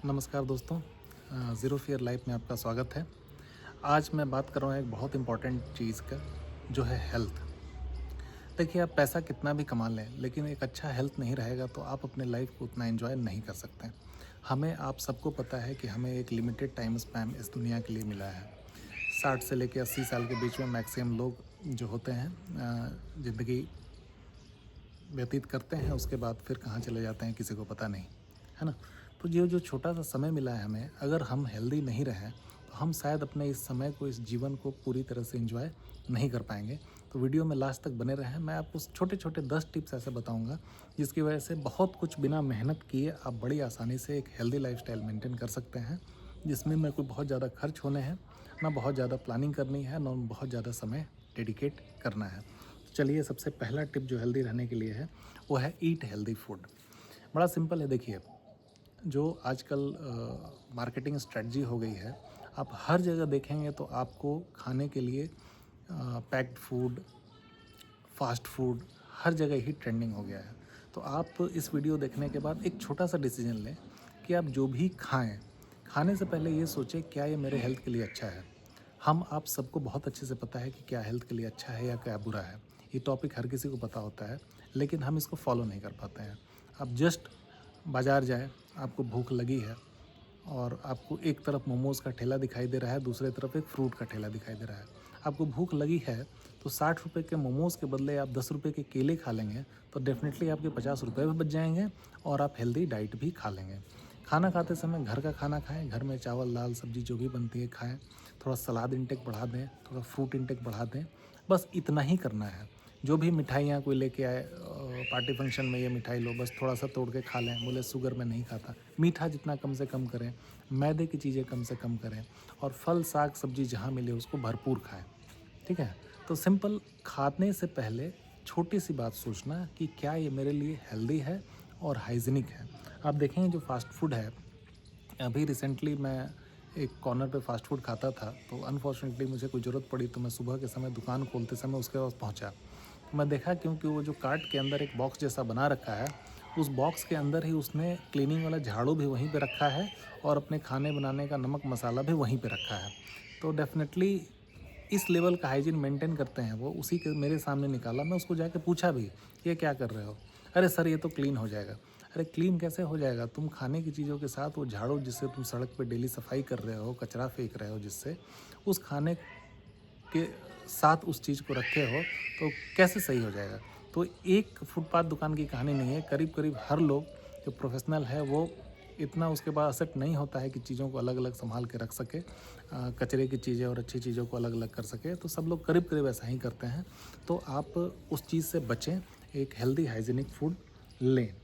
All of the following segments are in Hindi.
नमस्कार दोस्तों, ज़ीरो फियर लाइफ में आपका स्वागत है। आज मैं बात कर रहा हूँ एक बहुत इम्पॉर्टेंट चीज़ का, जो है हेल्थ। देखिए, आप पैसा कितना भी कमा लें, लेकिन एक अच्छा हेल्थ नहीं रहेगा तो आप अपने लाइफ को उतना एंजॉय नहीं कर सकते। हमें, आप सबको पता है कि हमें एक लिमिटेड टाइम स्पैन इस दुनिया के लिए मिला है। 60 से लेकर 80 साल के बीच में मैक्सिमम लोग जो होते हैं ज़िंदगी व्यतीत करते हैं। उसके बाद फिर कहाँ चले जाते हैं किसी को पता नहीं, है ना? तो ये जो छोटा सा समय मिला है हमें, अगर हम हेल्दी नहीं रहें तो हम शायद अपने इस समय को, इस जीवन को पूरी तरह से एंजॉय नहीं कर पाएंगे। तो वीडियो में लास्ट तक बने रहें। मैं आपको छोटे छोटे 10 टिप्स ऐसे बताऊंगा जिसकी वजह से बहुत कुछ बिना मेहनत किए आप बड़ी आसानी से एक हेल्दी लाइफस्टाइल मेंटेन कर सकते हैं, जिसमें मैं कोई बहुत ज़्यादा खर्च होने हैं, ना बहुत ज़्यादा प्लानिंग करनी है, ना बहुत ज़्यादा समय डेडिकेट करना है। तो चलिए, सबसे पहला टिप जो हेल्दी रहने के लिए है वो है ईट हेल्दी फूड। बड़ा सिंपल है। देखिए, जो आजकल मार्केटिंग स्ट्रेटजी हो गई है, आप हर जगह देखेंगे तो आपको खाने के लिए पैक्ड फूड, फास्ट फूड हर जगह ही ट्रेंडिंग हो गया है। तो आप इस वीडियो देखने के बाद एक छोटा सा डिसीजन लें कि आप जो भी खाएं, खाने से पहले ये सोचें क्या ये मेरे हेल्थ के लिए अच्छा है। हम आप सबको बहुत अच्छे से पता है कि क्या हेल्थ के लिए अच्छा है या क्या बुरा है। ये टॉपिक हर किसी को पता होता है, लेकिन हम इसको फॉलो नहीं कर पाते हैं। आप जस्ट बाज़ार जाएँ, आपको भूख लगी है और आपको एक तरफ मोमोज़ का ठेला दिखाई दे रहा है, दूसरी तरफ एक फ्रूट का ठेला दिखाई दे रहा है। आपको भूख लगी है तो 60 रुपए के मोमोज़ के बदले आप 10 रुपए के केले खा लेंगे, तो डेफ़िनेटली आपके 50 रुपए भी बच जाएँगे और आप हेल्दी डाइट भी खा लेंगे। खाना खाते समय घर का खाना खाएँ, घर में चावल, दाल, सब्ज़ी जो भी बनती है खाएँ। थोड़ा सलाद इंटेक बढ़ा दें, थोड़ा फ्रूट इंटेक बढ़ा दें, बस इतना ही करना है। जो भी मिठाइयाँ कोई लेके आए, पार्टी फंक्शन में ये मिठाई लो, बस थोड़ा-सा तोड़ के खा लें, बोले शुगर मैं नहीं खाता। मीठा जितना कम से कम करें, मैदे की चीज़ें कम से कम करें और फल, साग, सब्ज़ी जहाँ मिले उसको भरपूर खाएँ, ठीक है? तो सिंपल, खाने से पहले छोटी-सी बात सोचना कि क्या ये मेरे लिए हेल्दी है और हाइजीनिक है। आप देखेंगे जो फ़ास्ट फूड है, अभी रिसेंटली मैं एक कॉर्नर पे फ़ास्ट फूड खाता था, तो अनफॉर्चुनेटली मुझे कोई ज़रूरत पड़ी तो मैं सुबह के समय दुकान खोलते समय उसके पास पहुँचा। तो मैं देखा, क्योंकि वो जो कार्ट के अंदर एक बॉक्स जैसा बना रखा है, उस बॉक्स के अंदर ही उसने क्लीनिंग वाला झाड़ू भी वहीं पे रखा है और अपने खाने बनाने का नमक मसाला भी वहीं पे रखा है। तो डेफ़िनेटली इस लेवल का हाइजीन मेंटेन करते हैं वो। उसी के मेरे सामने निकाला, मैं उसको जाके पूछा भी, "ये क्या कर रहे हो?" "अरे सर, ये तो क्लीन हो जाएगा।" अरे क्लीन कैसे हो जाएगा? तुम खाने की चीज़ों के साथ वो झाड़ू जिससे तुम सड़क पे डेली सफाई कर रहे हो, कचरा फेंक रहे हो जिससे, उस खाने के साथ उस चीज़ को रखे हो, तो कैसे सही हो जाएगा? तो एक फुटपाथ दुकान की कहानी नहीं है, करीब-करीब हर लोग जो प्रोफ़ेशनल है वो इतना उसके पास एसेट नहीं होता है कि चीज़ों को अलग-अलग सँभाल के रख सके, कचरे की चीज़ें और अच्छी चीज़ों को अलग-अलग कर सके, तो सब लोग करीब-करीब ऐसा ही करते हैं। तो आप उस चीज़ से बचें, एक हेल्दी हाइजीनिक फूड लें।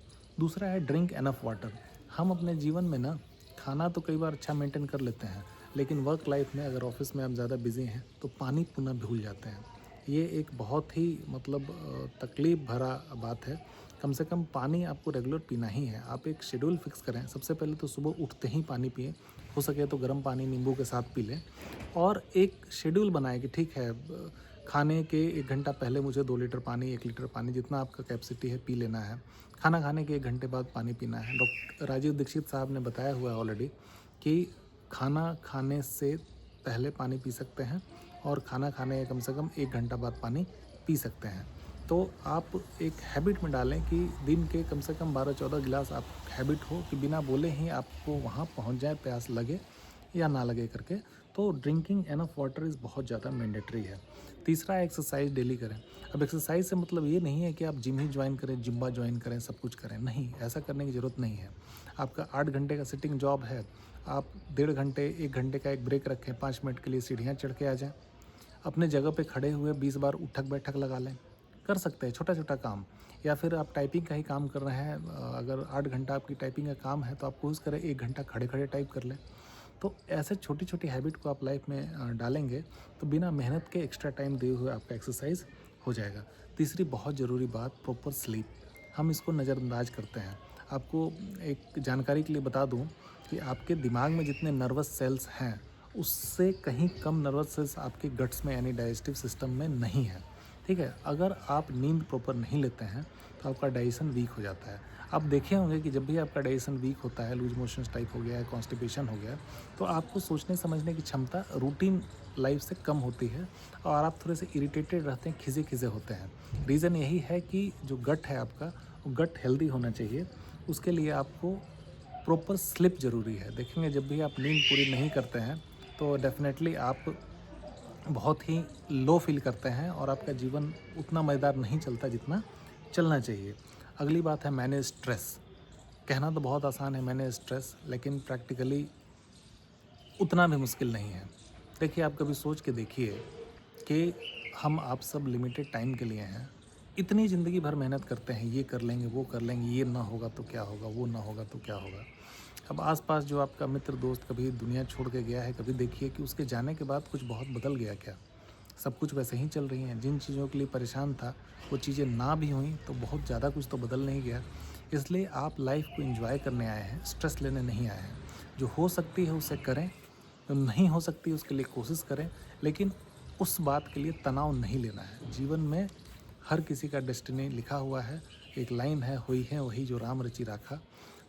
दूसरा है ड्रिंक एनफ वाटर। हम अपने जीवन में ना, खाना तो कई बार अच्छा मेंटेन कर लेते हैं, लेकिन वर्क लाइफ में अगर ऑफिस में आप ज़्यादा बिज़ी हैं तो पानी पीना भूल जाते हैं। ये एक बहुत ही मतलब तकलीफ़ भरा बात है। कम से कम पानी आपको रेगुलर पीना ही है। आप एक शेड्यूल फ़िक्स करें। सबसे पहले तो सुबह उठते ही पानी पिएँ, हो सके तो गर्म पानी नींबू के साथ पी लें और एक शेड्यूल बनाएँ कि ठीक है, खाने के 1 घंटा पहले मुझे 2 लीटर पानी, 1 लीटर पानी जितना आपका कैपेसिटी है पी लेना है। खाना खाने के 1 घंटे बाद पानी पीना है। राजीव दीक्षित साहब ने बताया हुआ है ऑलरेडी कि खाना खाने से पहले पानी पी सकते हैं और खाना खाने के कम से कम 1 घंटा बाद पानी पी सकते हैं। तो आप एक हैबिट में डालें कि दिन के कम से कम 12-14 गिलास आप हैबिट हो कि बिना बोले ही आपको वहाँ पहुँच जाए, प्यास लगे या ना लगे करके। तो ड्रिंकिंग एनफ वाटर इज़ बहुत ज़्यादा मैंडेटरी है। तीसरा, एक्सरसाइज डेली करें। अब एक्सरसाइज से मतलब ये नहीं है कि आप जिम ही ज्वाइन करें, जुम्बा ज्वाइन करें, सब कुछ करें, नहीं, ऐसा करने की ज़रूरत नहीं है। आपका 8 घंटे का सिटिंग जॉब है, आप 1.5 घंटे, 1 घंटे का एक ब्रेक रखें, 5 मिनट के लिए सीढ़ियाँ चढ़ के आ जाएँ। अपने जगह पे खड़े हुए 20 बार उठक-बैठक लगा लें। कर सकते हैं छोटा-छोटा काम। या फिर आप टाइपिंग का ही काम कर रहे हैं, अगर 8 घंटा आपकी टाइपिंग का काम है तो आप कोशिश करें 1 घंटा खड़े-खड़े टाइप कर लें। तो ऐसे छोटी-छोटी हैबिट को आप लाइफ में डालेंगे तो बिना मेहनत के एक्स्ट्रा टाइम दिए हुए आपका एक्सरसाइज हो जाएगा। तीसरी बहुत ज़रूरी बात, प्रॉपर स्लीप। हम इसको नज़रअंदाज करते हैं। आपको एक जानकारी के लिए बता दूँ कि आपके दिमाग में जितने नर्वस सेल्स हैं, उससे कहीं कम नर्वस सेल्स आपके गट्स में यानी डाइजेस्टिव सिस्टम में नहीं है। ठीक है। अगर आप नींद प्रॉपर नहीं लेते हैं तो आपका डाइजेशन वीक हो जाता है। आप देखे होंगे कि जब भी आपका डाइजेशन वीक होता है, लूज मोशंस टाइप हो गया है, कॉन्स्टिपेशन हो गया है, तो आपको सोचने समझने की क्षमता रूटीन लाइफ से कम होती है और आप थोड़े से इरिटेटेड रहते हैं, खिजे-खिजे होते हैं। रीज़न यही है कि जो गट है आपका, वो गट हेल्दी होना चाहिए। उसके लिए आपको प्रॉपर स्लीप ज़रूरी है। देखेंगे जब भी आप नींद पूरी नहीं करते हैं तो डेफ़िनेटली आप बहुत ही लो फ़ील करते हैं और आपका जीवन उतना मज़ेदार नहीं चलता जितना चलना चाहिए। अगली बात है मैनेज स्ट्रेस। कहना तो बहुत आसान है मैनेज स्ट्रेस, लेकिन प्रैक्टिकली उतना भी मुश्किल नहीं है। देखिए, आप कभी सोच के देखिए कि हम आप सब लिमिटेड टाइम के लिए हैं। इतनी ज़िंदगी भर मेहनत करते हैं, ये कर लेंगे, वो कर लेंगे, ये ना होगा तो क्या होगा, वो ना होगा तो क्या होगा। अब आस-पास जो आपका मित्र दोस्त कभी दुनिया छोड़ के गया है, कभी देखिए कि उसके जाने के बाद कुछ बहुत बदल गया क्या? सब कुछ वैसे ही चल रही हैं। जिन चीज़ों के लिए परेशान था, वो चीज़ें ना भी हुईं तो बहुत ज़्यादा कुछ तो बदल नहीं गया। इसलिए आप लाइफ़ को एन्जॉय करने आए हैं, स्ट्रेस लेने नहीं आए हैं। जो हो सकती है उसे करें, जो नहीं हो सकती उसके लिए कोशिश करें, लेकिन उस बात के लिए तनाव नहीं लेना है। जीवन में हर किसी का डेस्टिनी लिखा हुआ है। एक लाइन है, "हुई है वही जो राम रचि राखा।"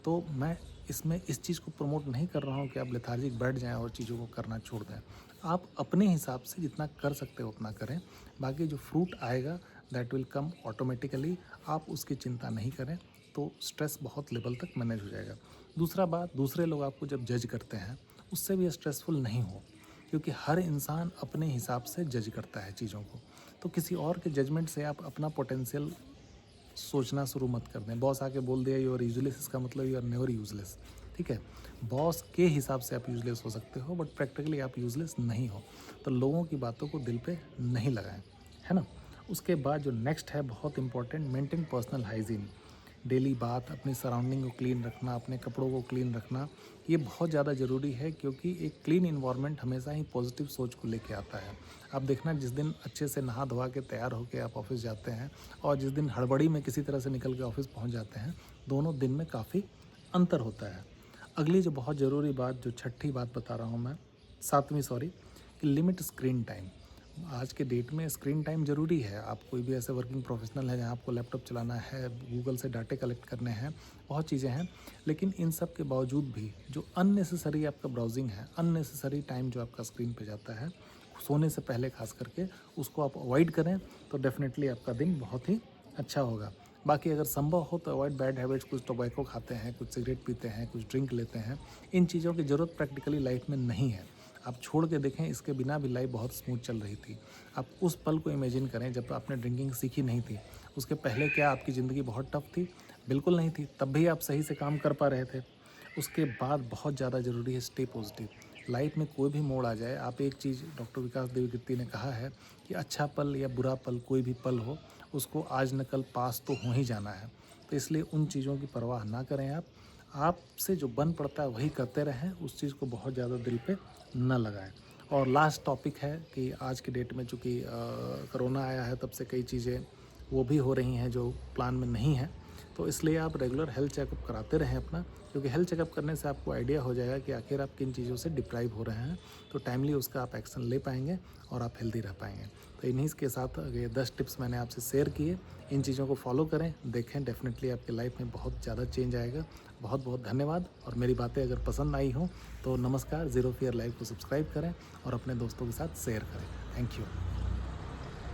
तो मैं इसमें इस चीज़ को प्रमोट नहीं कर रहा हूँ कि आप लेथार्जिक बैठ जाएँ और चीज़ों को करना छोड़ दें। आप अपने हिसाब से जितना कर सकते हो उतना करें। बाकी जो फ्रूट आएगा दैट विल कम ऑटोमेटिकली। आप उसकी चिंता नहीं करें, तो स्ट्रेस बहुत लेवल तक मैनेज हो जाएगा। दूसरा बात, दूसरे लोग आपको जब जज करते हैं, उससे भी स्ट्रेसफुल नहीं हो, क्योंकि हर इंसान अपने हिसाब से जज करता है चीज़ों को। तो किसी और के जजमेंट से आप अपना पोटेंशियल सोचना शुरू मत कर दें। बॉस आके बोल दिया यू आर यूज़लेस, इसका मतलब यू आर नेवर यूज़लेस। ठीक है? बॉस के हिसाब से आप यूज़लेस हो सकते हो, बट प्रैक्टिकली आप यूज़लेस नहीं हो। तो लोगों की बातों को दिल पे नहीं लगाएँ, है ना? उसके बाद जो नेक्स्ट है बहुत important, maintain personal hygiene. Daily बात, अपनी सराउंडिंग को क्लीन रखना, अपने कपड़ों को क्लीन रखना, ये बहुत ज़्यादा ज़रूरी है, क्योंकि एक क्लीन इन्वायरमेंट हमेशा ही पॉजिटिव सोच को लेके आता है। आप देखना, जिस दिन अच्छे से नहा धोवा के तैयार होके आप ऑफिस जाते हैं और जिस दिन हड़बड़ी में किसी तरह से निकल के ऑफिस पहुंच जाते हैं, दोनों दिन में काफ़ी अंतर होता है। अगली जो बहुत ज़रूरी बात, जो छठी बात बता रहा हूँ मैं, सातवीं सॉरी, कि लिमिट स्क्रीन टाइम। आज के डेट में स्क्रीन टाइम ज़रूरी है। आप कोई भी ऐसे वर्किंग प्रोफेशनल है जहाँ आपको लैपटॉप चलाना है, गूगल से डाटे कलेक्ट करने हैं, बहुत चीज़ें हैं। लेकिन इन सब के बावजूद भी जो अननेसेसरी आपका ब्राउजिंग है, अननेसेसरी टाइम जो आपका स्क्रीन पे जाता है, सोने से पहले खास करके, उसको आप अवॉइड करें तो डेफ़िनेटली आपका दिन बहुत ही अच्छा होगा। बाकी अगर संभव हो तो अवॉइड बैड हैबिट्स, कुछ टोबैको खाते हैं, कुछ सिगरेट पीते हैं, कुछ ड्रिंक लेते हैं। इन चीज़ों की ज़रूरत प्रैक्टिकली लाइफ में नहीं है। आप छोड़ के देखें, इसके बिना भी लाइफ बहुत स्मूथ चल रही थी। आप उस पल को इमेजिन करें जब आपने ड्रिंकिंग सीखी नहीं थी। उसके पहले क्या आपकी ज़िंदगी बहुत टफ थी? बिल्कुल नहीं थी, तब भी आप सही से काम कर पा रहे थे। उसके बाद बहुत ज़्यादा ज़रूरी है स्टे पॉजिटिव। लाइफ में कोई भी मोड़ आ जाए, आप एक चीज़ डॉक्टर विकास देवकीर्ति ने कहा है कि अच्छा पल या बुरा पल, कोई भी पल हो, उसको आज न कल पास तो हो ही जाना है। तो इसलिए उन चीज़ों की परवाह ना करें आप। आपसे जो बन पड़ता है वही करते रहें, उस चीज़ को बहुत ज़्यादा दिल पे ना लगाएँ। और लास्ट टॉपिक है कि आज की डेट में चूँकि कोरोना आया है, तब से कई चीज़ें वो भी हो रही हैं जो प्लान में नहीं हैं। तो इसलिए आप रेगुलर हेल्थ चेकअप कराते रहें अपना, क्योंकि हेल्थ चेकअप करने से आपको आइडिया हो जाएगा कि आखिर आप किन चीज़ों से डिप्राइव हो रहे हैं। तो टाइमली उसका आप एक्शन ले पाएँगे और आप हेल्दी रह पाएँगे। तो इन्हीं के साथ ये 10 टिप्स मैंने आपसे शेयर किए। इन चीज़ों को फॉलो करें, देखें, डेफ़िनेटली आपकी लाइफ में बहुत ज़्यादा चेंज आएगा। बहुत-बहुत धन्यवाद। और मेरी बातें अगर पसंद आई हों तो नमस्कार, ज़ीरो फ़ियर लाइव को सब्सक्राइब करें और अपने दोस्तों के साथ शेयर करें। Thank you.